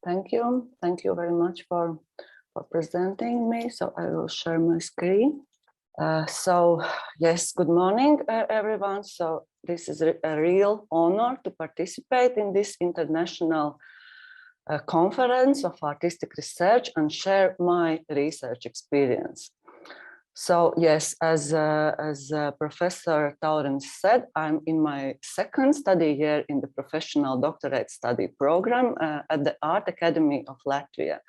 Thank you. Thank you very much for presenting me. So I will share my screen. Yes, good morning, everyone. So this is a real honor to participate in this international conference of artistic research and share my research experience. So yes, as Professor Taurens said, I'm in my second study year in the professional doctorate study program at the Art Academy of Latvia.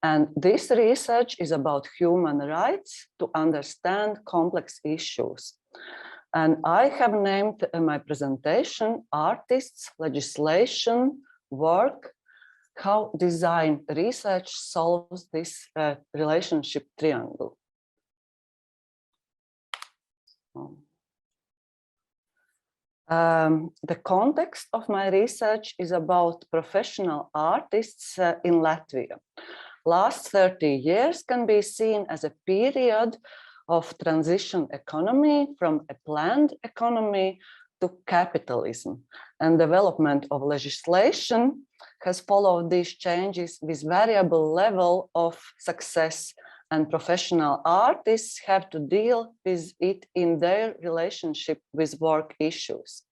And this research is about human rights to understand complex issues. And I have named my presentation Artists, Legislation, Work, How Design Research Solves this Relationship Triangle. The context of my research is about professional artists in Latvia. Last 30 years can be seen as a period of transition economy from a planned economy to capitalism, and development of legislation has followed these changes with variable level of success, and professional artists have to deal with it in their relationship with work issues.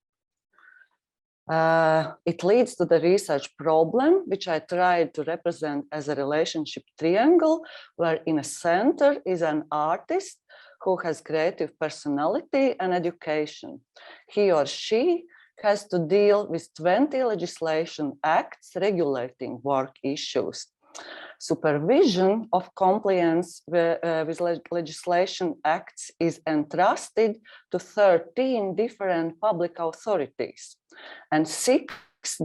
It leads to the research problem, which I tried to represent as a relationship triangle, where in a center is an artist who has creative personality and education. He or she has to deal with 20 legislation acts regulating work issues. Supervision of compliance with legislation acts is entrusted to 13 different public authorities, and 6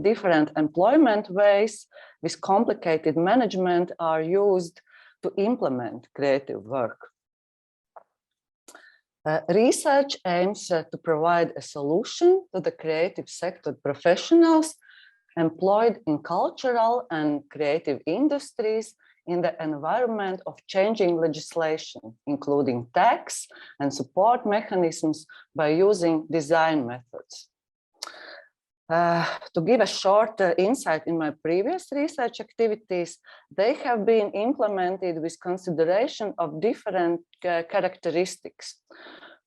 different employment ways with complicated management are used to implement creative work. Research aims to provide a solution to the creative sector professionals employed in cultural and creative industries in the environment of changing legislation, including tax and support mechanisms by using design methods. To give a short insight in my previous research activities, they have been implemented with consideration of different characteristics.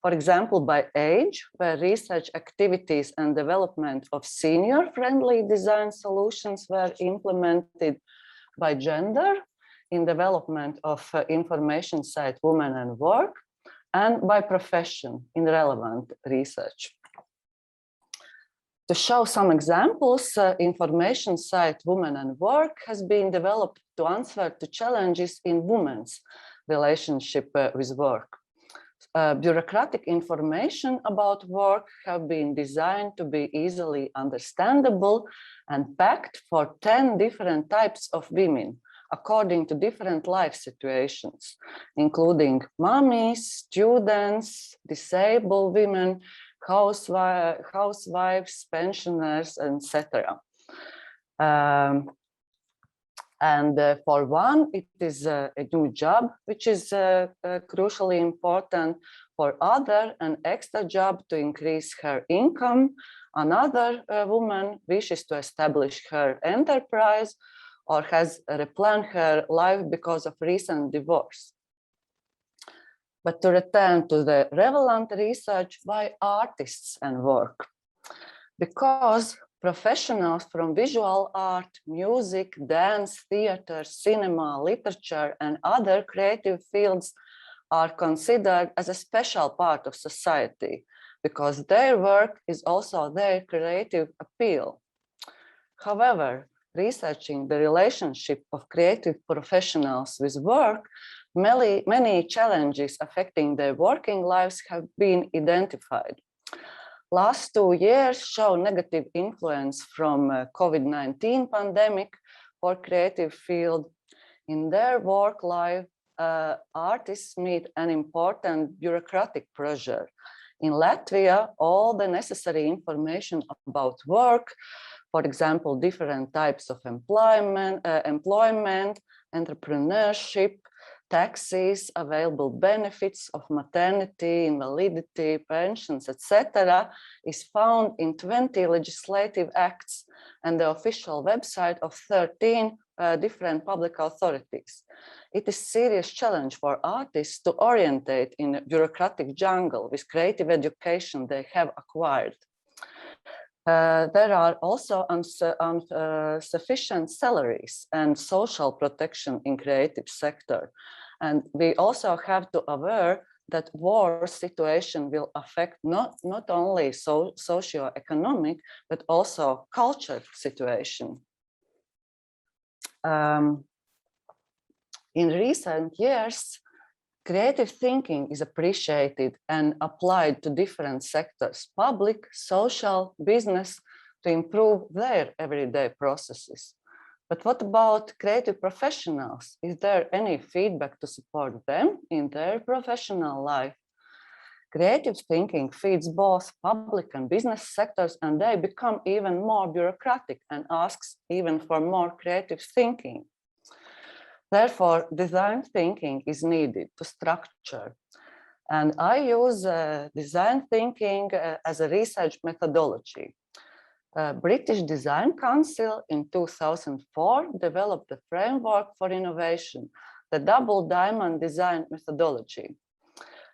For example, by age, where research activities and development of senior-friendly design solutions were implemented; by gender, in development of information site Women and Work; and by profession, in relevant research. To show some examples, information site Women and Work has been developed to answer to challenges in women's relationship with work. Bureaucratic information about work have been designed to be easily understandable and packed for 10 different types of women, according to different life situations, including mummies, students, disabled women, housewives, pensioners, etc. For one, it is a new job, which is crucially important. For other, an extra job to increase her income. Another woman wishes to establish her enterprise or has replanned her life because of recent divorce. But to return to the relevant research, why artists and work? Because professionals from visual art, music, dance, theater, cinema, literature, and other creative fields are considered as a special part of society, because their work is also their creative appeal. However, researching the relationship of creative professionals with work, many challenges affecting their working lives have been identified. Last 2 years show negative influence from COVID-19 pandemic for creative field. In their work life, artists meet an important bureaucratic pressure. In Latvia, all the necessary information about work, for example, different types of employment, entrepreneurship, taxes, available benefits of maternity, invalidity, pensions, etc., is found in 20 legislative acts and the official website of 13 different public authorities. It is a serious challenge for artists to orientate in a bureaucratic jungle with creative education they have acquired. There are also insufficient salaries and social protection in creative sector. And we also have to aware that war situation will affect not only socio-economic, but also culture situation. In recent years, creative thinking is appreciated and applied to different sectors, public, social, business, to improve their everyday processes. But what about creative professionals? Is there any feedback to support them in their professional life? Creative thinking feeds both public and business sectors, and they become even more bureaucratic and asks even for more creative thinking. Therefore, design thinking is needed to structure. And I use design thinking as a research methodology. British Design Council in 2004 developed a framework for innovation, the double diamond design methodology.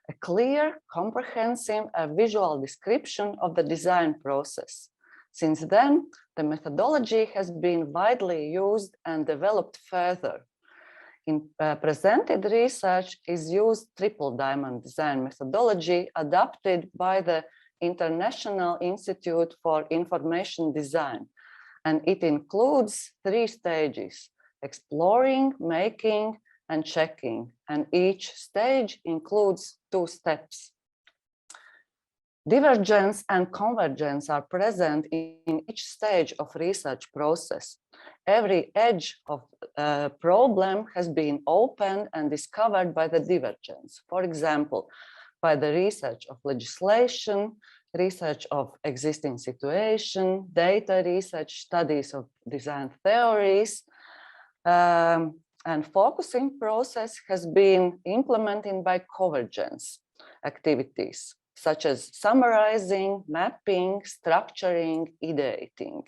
A clear, comprehensive, visual description of the design process. Since then, the methodology has been widely used and developed further. In presented research is used triple diamond design methodology adopted by the International Institute for Information Design, and it includes 3 stages: exploring, making, and checking, and each stage includes 2 steps. Divergence and convergence are present in each stage of research process. Every edge of a problem has been opened and discovered by the divergence. For example, by the research of legislation, research of existing situation, data research, studies of design theories, and focusing process has been implemented by convergence activities, such as summarizing, mapping, structuring, ideating.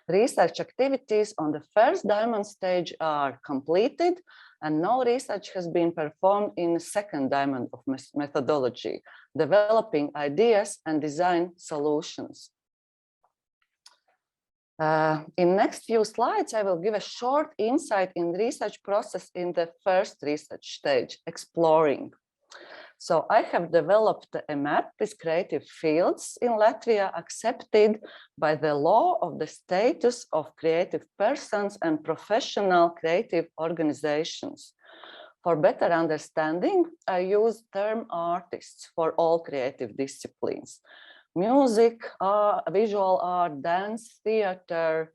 Research activities on the first diamond stage are completed, and no research has been performed in the second diamond of methodology, developing ideas and design solutions. In next few slides, I will give a short insight in the research process in the first research stage, exploring. So I have developed a map with creative fields in Latvia accepted by the law of the status of creative persons and professional creative organizations. For better understanding, I use term artists for all creative disciplines: music, visual art, dance, theater,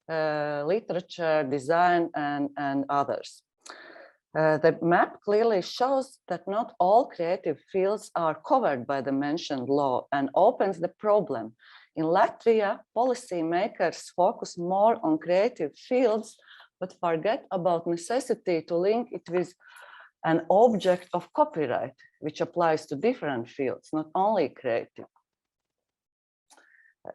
literature, design, and others. The map clearly shows that not all creative fields are covered by the mentioned law and opens the problem. In Latvia, policymakers focus more on creative fields, but forget about necessity to link it with an object of copyright, which applies to different fields, not only creative.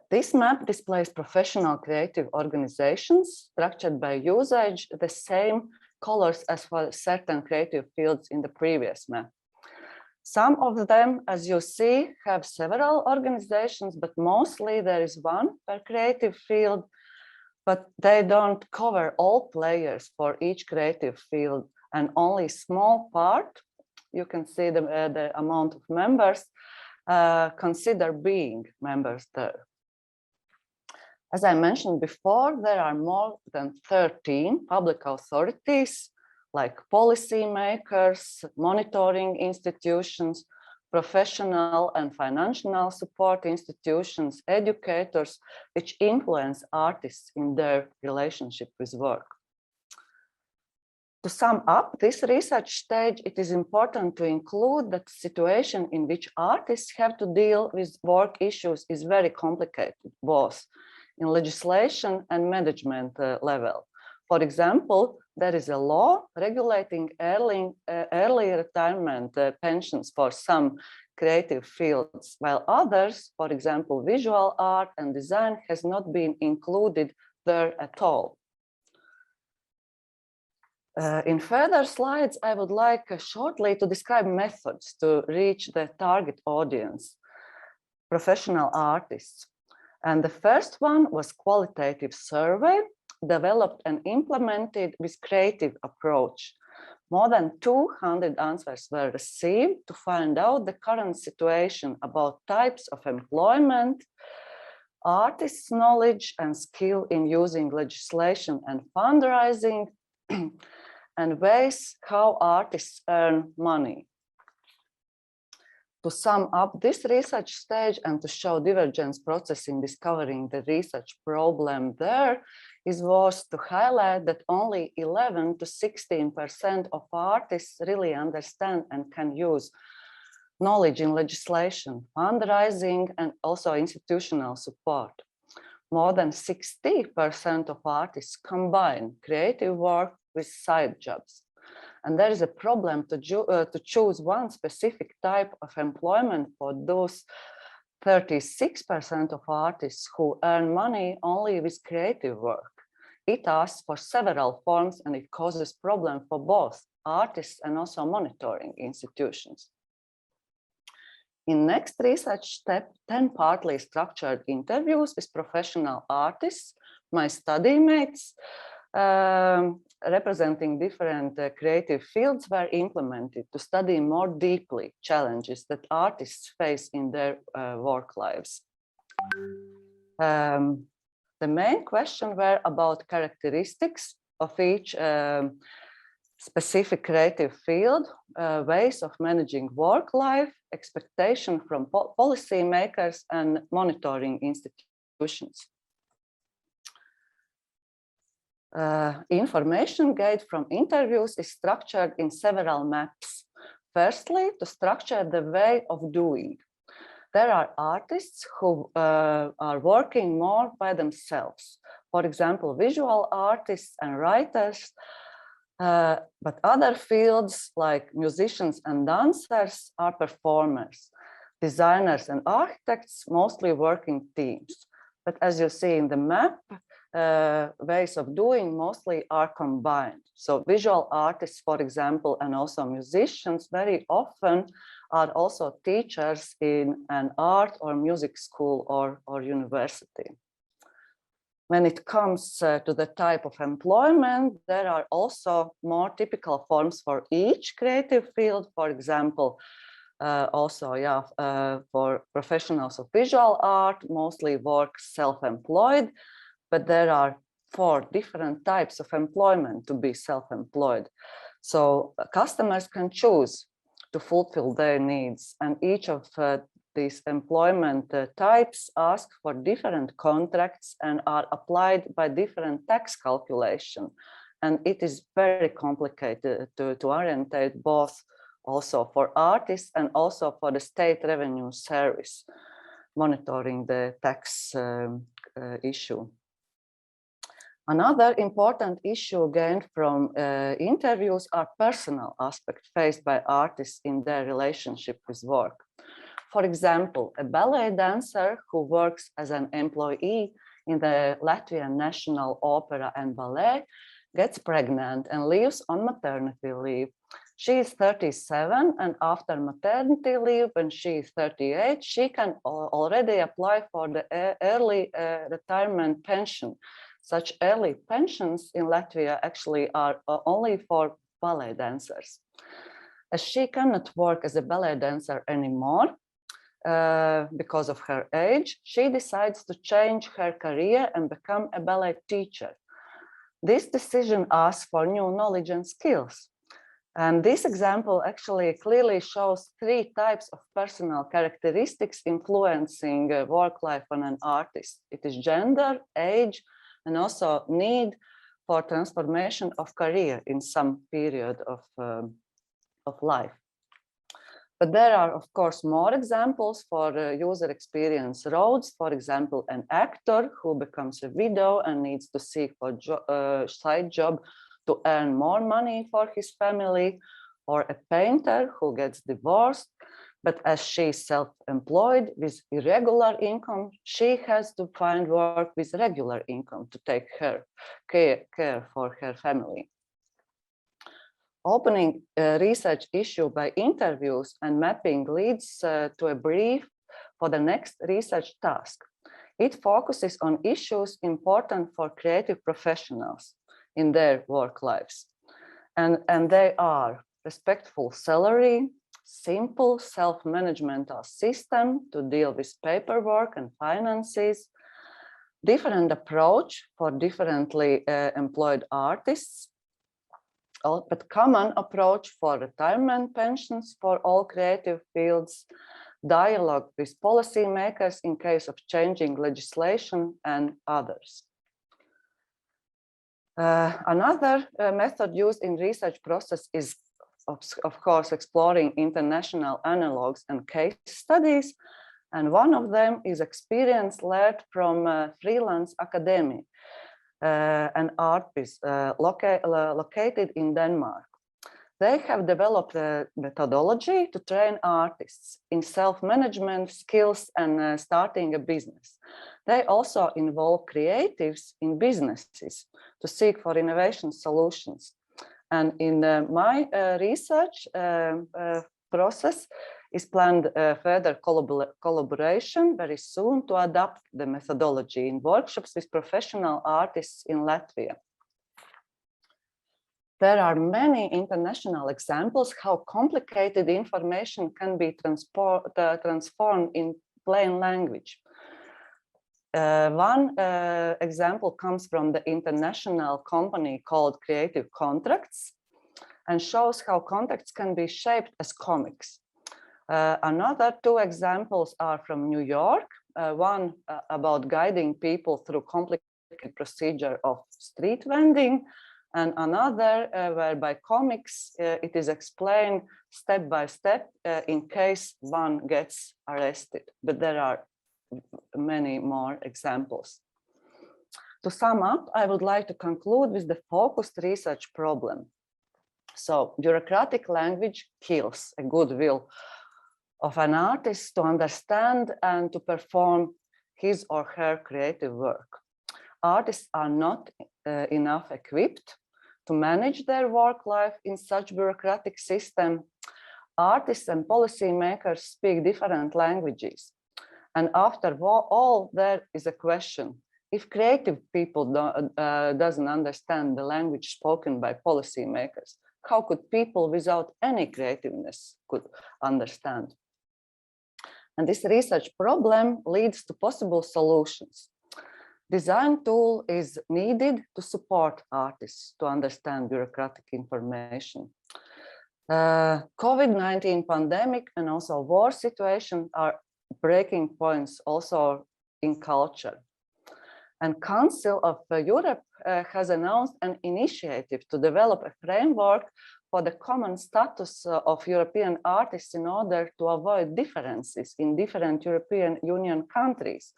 This map displays professional creative organizations structured by usage, the same colors as for certain creative fields in the previous map. Some of them, as you see, have several organizations, but mostly there is one per creative field, but they don't cover all players for each creative field, and only small part, you can see the amount of members, consider being members there. As I mentioned before, there are more than 13 public authorities like policymakers, monitoring institutions, professional and financial support institutions, educators, which influence artists in their relationship with work. To sum up this research stage, it is important to include that the situation in which artists have to deal with work issues is very complicated, both in legislation and management level. For example, there is a law regulating early retirement pensions for some creative fields, while others, for example, visual art and design, has not been included there at all. In further slides, I would like shortly to describe methods to reach the target audience, professional artists. And the first one was qualitative survey, developed and implemented with creative approach. More than 200 answers were received to find out the current situation about types of employment, artists' knowledge and skill in using legislation and fundraising, and ways how artists earn money. To sum up this research stage and to show divergence process in discovering the research problem there, was to highlight that only 11 to 16% of artists really understand and can use knowledge in legislation, fundraising, and also institutional support. More than 60% of artists combine creative work with side jobs. And there is a problem to choose one specific type of employment for those 36% of artists who earn money only with creative work. It asks for several forms and it causes problem for both artists and also monitoring institutions. In next research step, 10 partly structured interviews with professional artists, my study mates, representing different creative fields were implemented to study more deeply challenges that artists face in their work lives. The main question were about characteristics of each specific creative field, ways of managing work life, expectation from policy makers and monitoring institutions. Information gained from interviews is structured in several maps. Firstly, to structure the way of doing. There are artists who are working more by themselves. For example, visual artists and writers, but other fields like musicians and dancers are performers. Designers and architects mostly work in teams. But as you see in the map, ways of doing mostly are combined. So visual artists, for example, and also musicians very often are also teachers in an art or music school or university. When it comes to the type of employment, there are also more typical forms for each creative field. For example, for professionals of visual art, mostly work self-employed, but there are 4 different types of employment to be self-employed. So customers can choose to fulfill their needs, and each of these employment types ask for different contracts and are applied by different tax calculation. And it is very complicated to orientate both also for artists and also for the state revenue service, monitoring the tax issue. Another important issue gained from interviews are personal aspects faced by artists in their relationship with work. For example, a ballet dancer who works as an employee in the Latvian National Opera and Ballet gets pregnant and leaves on maternity leave. She is 37, and after maternity leave, when she is 38, she can already apply for the early retirement pension. Such early pensions in Latvia actually are only for ballet dancers. As she cannot work as a ballet dancer anymore because of her age, she decides to change her career and become a ballet teacher. This decision asks for new knowledge and skills. And this example actually clearly shows 3 types of personal characteristics influencing work life on an artist. It is gender, age, and also need for transformation of career in some period of life. But there are, of course, more examples for user experience roles. For example, an actor who becomes a widow and needs to seek for a side job to earn more money for his family, or a painter who gets divorced, But as she is self-employed with irregular income, she has to find work with regular income to take care for her family. Opening a research issue by interviews and mapping leads to a brief for the next research task. It focuses on issues important for creative professionals in their work lives. And they are respectful salary, simple self-managemental system to deal with paperwork and finances, different approach for differently employed artists, but common approach for retirement pensions for all creative fields, dialogue with policymakers in case of changing legislation, and others. Another method used in research process is, of course, exploring international analogs and case studies. And one of them is experience learned from freelance academy, an art piece located in Denmark. They have developed a methodology to train artists in self-management skills and starting a business. They also involve creatives in businesses to seek for innovation solutions. And in my research process is planned further collaboration very soon to adapt the methodology in workshops with professional artists in Latvia. There are many international examples how complicated information can be transformed in plain language. One example comes from the international company called Creative Contracts and shows how contracts can be shaped as comics. Another two examples are from New York, one about guiding people through complicated procedure of street vending, and another where by comics it is explained step by step in case one gets arrested. But there are many more examples. To sum up, I would like to conclude with the focused research problem. So, bureaucratic language kills a goodwill of an artist to understand and to perform his or her creative work. Artists are not enough equipped to manage their work life in such bureaucratic system. Artists and policymakers speak different languages. And after all, there is a question. If creative people doesn't understand the language spoken by policymakers, how could people without any creativeness could understand? And this research problem leads to possible solutions. Design tool is needed to support artists to understand bureaucratic information. COVID-19 pandemic and also war situation are breaking points also in culture. And Council of Europe has announced an initiative to develop a framework for the common status of European artists in order to avoid differences in different European Union countries.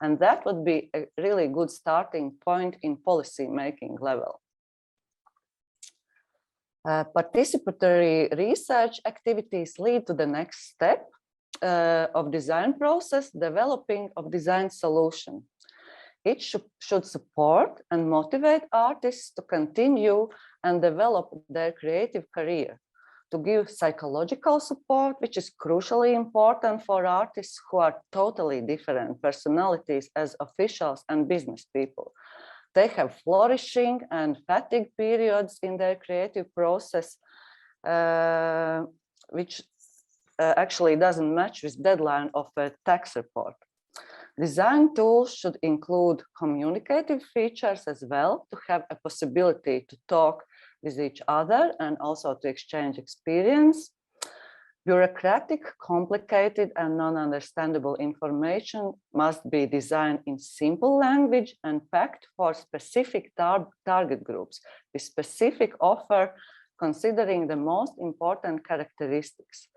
And that would be a really good starting point in policy making level. Participatory research activities lead to the next step of design process, developing of design solution. It should support and motivate artists to continue and develop their creative career, to give psychological support, which is crucially important for artists who are totally different personalities as officials and business people. They have flourishing and fatigue periods in their creative process, which actually doesn't match with deadline of a tax report. Design tools should include communicative features as well, to have a possibility to talk with each other and also to exchange experience. Bureaucratic, complicated, and non-understandable information must be designed in simple language and packed for specific target groups with specific offer, considering the most important characteristics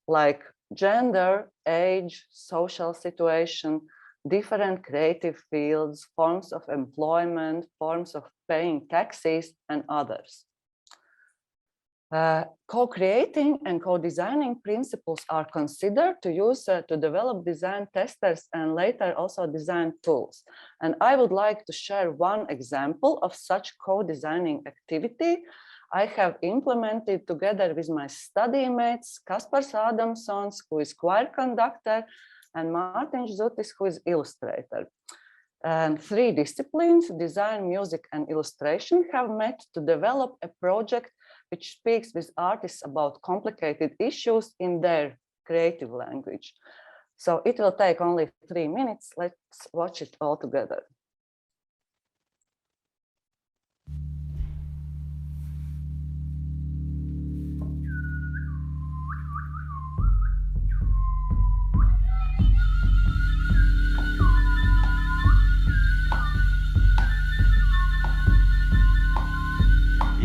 like gender, age, social situation, different creative fields, forms of employment, forms of paying taxes, and others. Co-creating and co-designing principles are considered to use to develop design testers and later also design tools. And I would like to share one example of such co-designing activity I have implemented together with my study mates, Kaspars Adamsons, who is choir conductor, and Mārtiņš Zutis, who is illustrator. And three disciplines, design, music, and illustration, have met to develop a project which speaks with artists about complicated issues in their creative language. So it will take only 3 minutes. Let's watch it all together.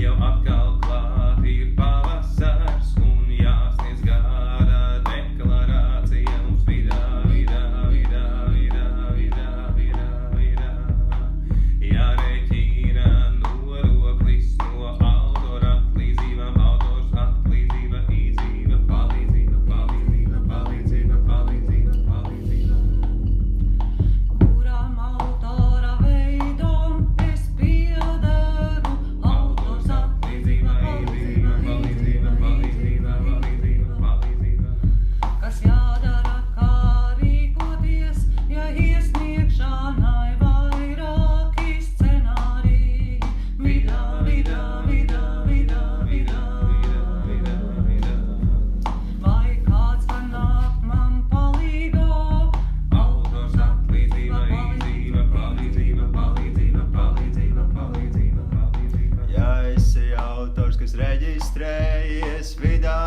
Jau atkal klāt ir pavasars un jāsniedz gada deklarācija mums vidā. Jārēķina nodoklis no autora atlīdzībām, autors atlīdzība, izdzība, palīdzība. Kuram autora veidom es piederu, autors atlīdzība, kas jādara, kā rīkoties, ja iesniegšanai vairāki scenāriji. Vai kāds var nākt man palīgā? Autors atlīdzība, palīdzība. Ja esi autors, kas reģistrējies vidā,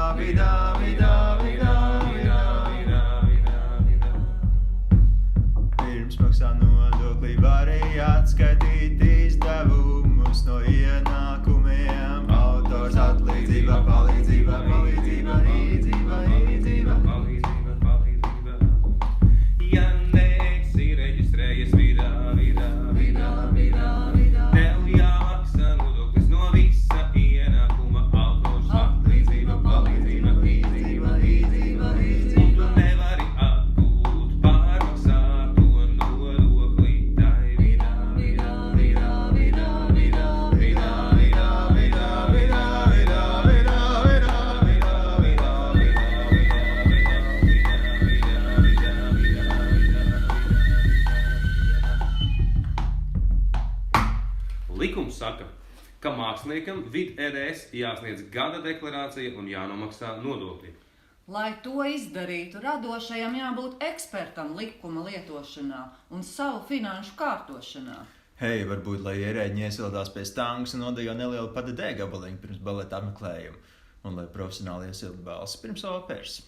pirms maksā nodokli var arī atskaitīt izdevumus no ienākumiem. Autors atlīdzība, palīdzība, izdzība. Ja neesi reģistrējies vidā, tev jāmaksā nodoklis no visa ienākuma. Autors atlīdzība, palīdzība, un tu nevari atgūt pārmaksāto nodokli tai vidā. Likums saka, ka māksliniekam VidEDS jāsniedz gada deklarācija un jānomaksā nodokļi. Lai to izdarītu, radošajam jābūt ekspertam likuma lietošanā un savu finanšu kārtošanā. Hei, varbūt, lai ierēģi iesildās pēc tankas un nodejo nelielu padedē gabaliņu pirms baleta apmeklējuma, un lai profesionāli iesilda balsi pirms operas.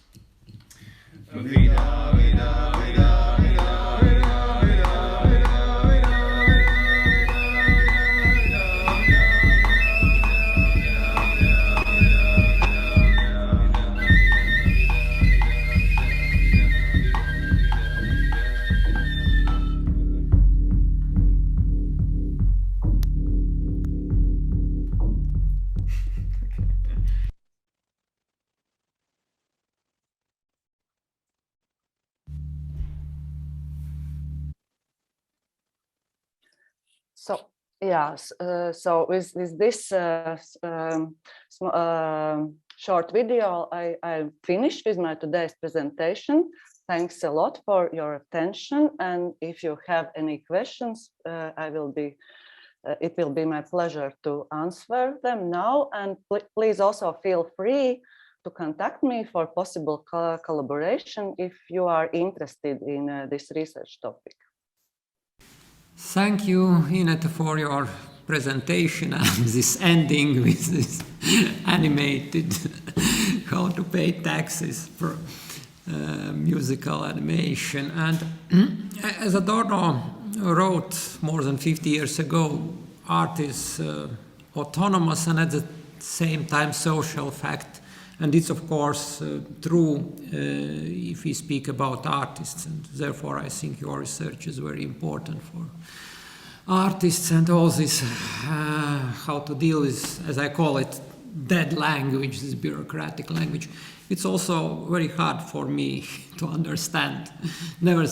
So yes, so with this short video, I finished with my today's presentation. Thanks a lot for your attention, and if you have any questions, it will be my pleasure to answer them now. And please also feel free to contact me for possible collaboration if you are interested in this research topic. Thank you, Vineta, for your presentation and this ending with this animated how to pay taxes for musical animation. And as Adorno wrote more than 50 years ago, art is autonomous and at the same time social fact. And it's of course true if we speak about artists, and therefore I think your research is very important for artists and all this how to deal with, as I call it, dead language, this bureaucratic language. It's also very hard for me to understand. Never,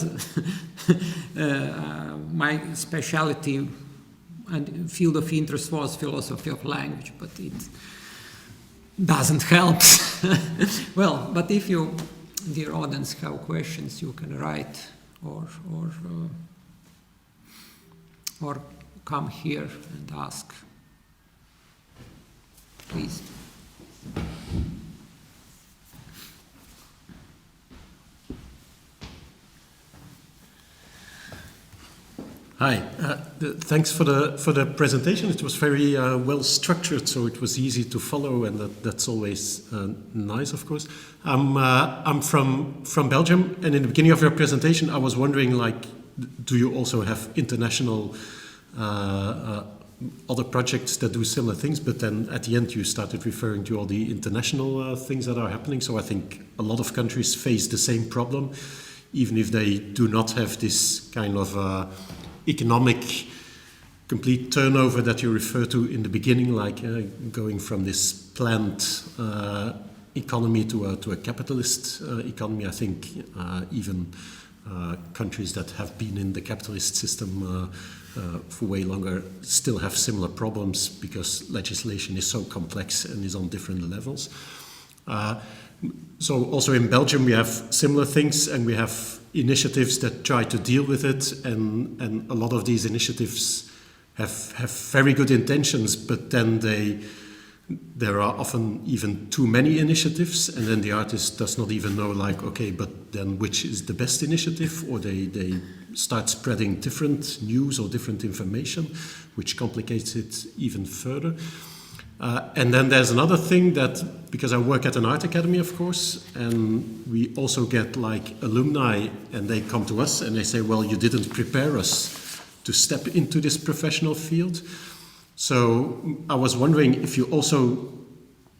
my specialty and field of interest was philosophy of language, but it doesn't help. Well, but if you, dear audience, have questions, you can write or come here and ask. Please. Hi, thanks for the presentation. It was very well structured, so it was easy to follow, and that's always nice, of course. I'm from Belgium, and in the beginning of your presentation, I was wondering, like, do you also have international other projects that do similar things? But then at the end, you started referring to all the international things that are happening. So I think a lot of countries face the same problem, even if they do not have this kind of economic complete turnover that you refer to in the beginning, like going from this planned economy to a capitalist economy. I think even countries that have been in the capitalist system for way longer still have similar problems because legislation is so complex and is on different levels. So also in Belgium we have similar things, and we have initiatives that try to deal with it, and a lot of these initiatives have very good intentions, but then there are often even too many initiatives, and then the artist does not even know, like, okay, but then which is the best initiative, or they start spreading different news or different information, which complicates it even further. And then there's another thing that, because I work at an art academy, of course, and we also get like alumni, and they come to us and they say, well, you didn't prepare us to step into this professional field. So I was wondering if you also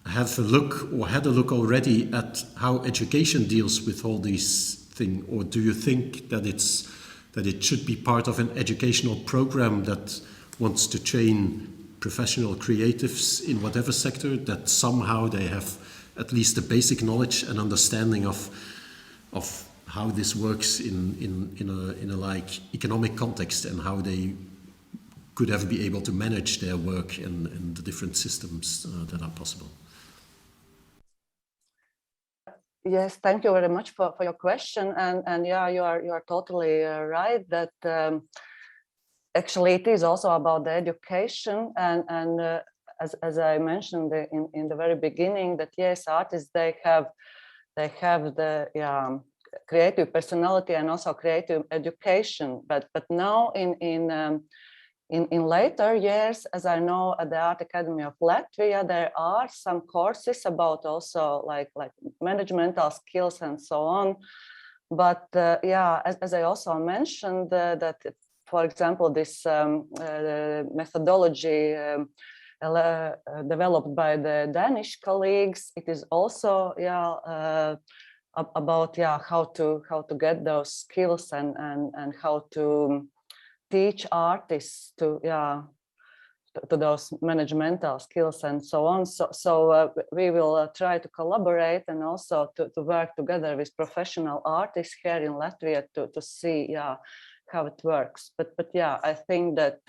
have a look, or had a look already, at how education deals with all these things, or do you think that it should be part of an educational program that wants to train professional creatives in whatever sector, that somehow they have at least a basic knowledge and understanding of how this works in a like economic context, and how they could ever be able to manage their work and the different systems that are possible. Yes, thank you very much for your question. And yeah, you are totally right that actually it is also about the education, and as I mentioned in the very beginning, that yes, artists they have the creative personality and also creative education, but now in later years, as I know, at the Art Academy of Latvia, there are some courses about also like managemental skills and so on. But yeah, as I also mentioned, that for example, this methodology developed by the Danish colleagues, it is also about how to get those skills and how to teach artists to those managemental skills and so on. So we will try to collaborate and also to work together with professional artists here in Latvia to see how it works. But yeah, I think that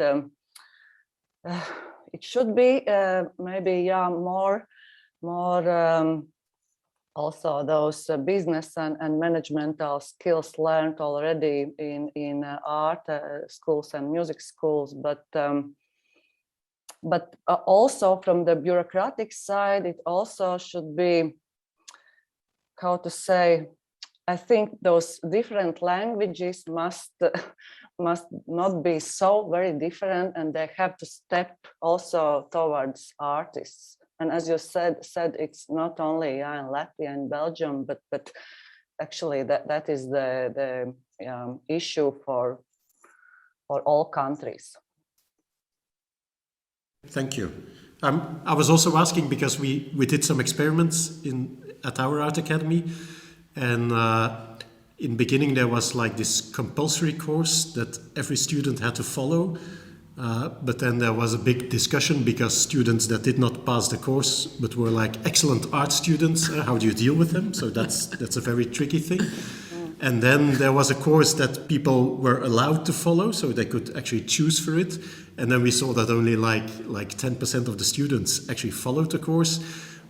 it should be maybe more also those business and managemental skills learned already in art schools and music schools, but also from the bureaucratic side, it also should be, how to say, I think those different languages must not be so very different, and they have to step also towards artists. And as you said, it's not only in Latvia and Belgium, but actually that is the issue for all countries. Thank you. I was also asking because we did some experiments at our art academy, and in the beginning there was like this compulsory course that every student had to follow, But then there was a big discussion because students that did not pass the course but were like excellent art students, how do you deal with them? So that's a very tricky thing. And then there was a course that people were allowed to follow, so they could actually choose for it. And then we saw that only like 10% of the students actually followed the course.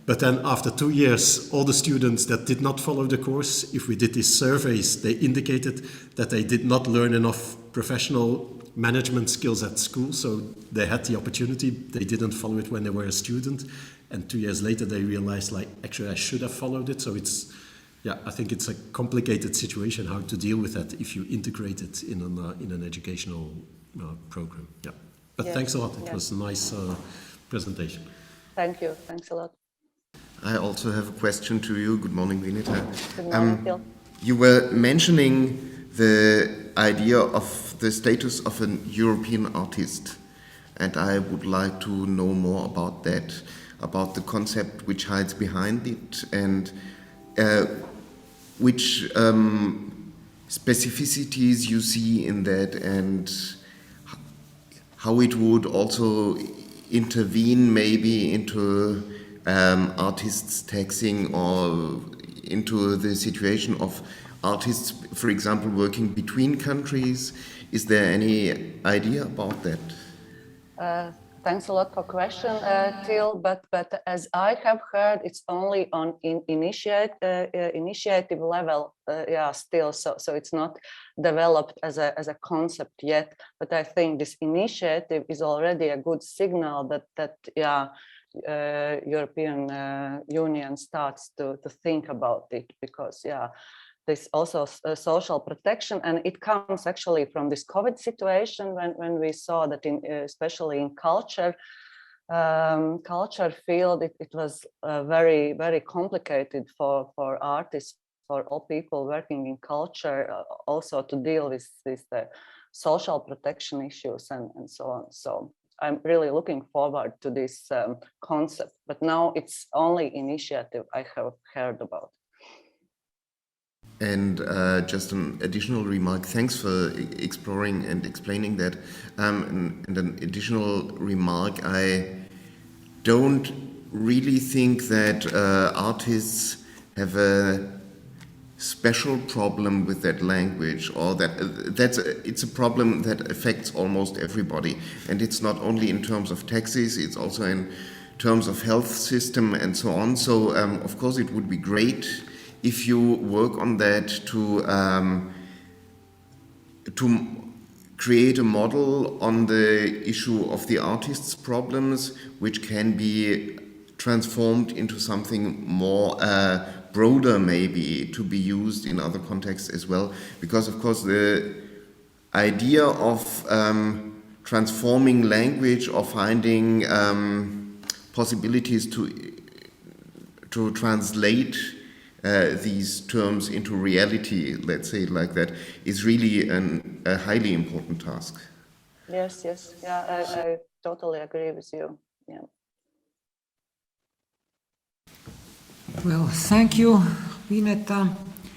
But then after 2 years, all the students that did not follow the course, if we did these surveys, they indicated that they did not learn enough professional management skills at school. So they had the opportunity, they didn't follow it when they were a student. And 2 years later, they realized, like, actually, I should have followed it. So it's, yeah, I think it's a complicated situation how to deal with that if you integrate it in an educational program. Yeah, but yes. Thanks a lot. It yes. was a nice presentation. Thank you. Thanks a lot. I also have a question to you. Good morning, Vineta. Good morning, Phil. You were mentioning the idea of the status of an European artist, and I would like to know more about that, about the concept which hides behind it, and which specificities you see in that, and how it would also intervene maybe into artists' taxing or into the situation of artists, for example, working between countries. Is there any idea about that? Thanks a lot for question, Till. But as I have heard, it's only on initiative level. Still. So it's not developed as a concept yet. But I think this initiative is already a good signal that European Union starts to think about it, because there's also social protection, and it comes actually from this COVID situation when we saw that especially in culture field, it was very, very complicated for artists, for all people working in culture, also to deal with the social protection issues and so on. So I'm really looking forward to this concept, but now it's only initiative I have heard about. And just an additional remark, thanks for exploring and explaining that. And an additional remark, I don't really think that artists have a special problem with that language, or that it's a problem that affects almost everybody. And it's not only in terms of taxes, it's also in terms of health system and so on. So of course it would be great if you work on that to create a model on the issue of the artist's problems, which can be transformed into something more broader, maybe, to be used in other contexts as well. Because, of course, the idea of transforming language or finding possibilities to translate these terms into reality, let's say it like that, is really a highly important task. Yes, yeah, I totally agree with you. Yeah. Well, thank you, Vineta.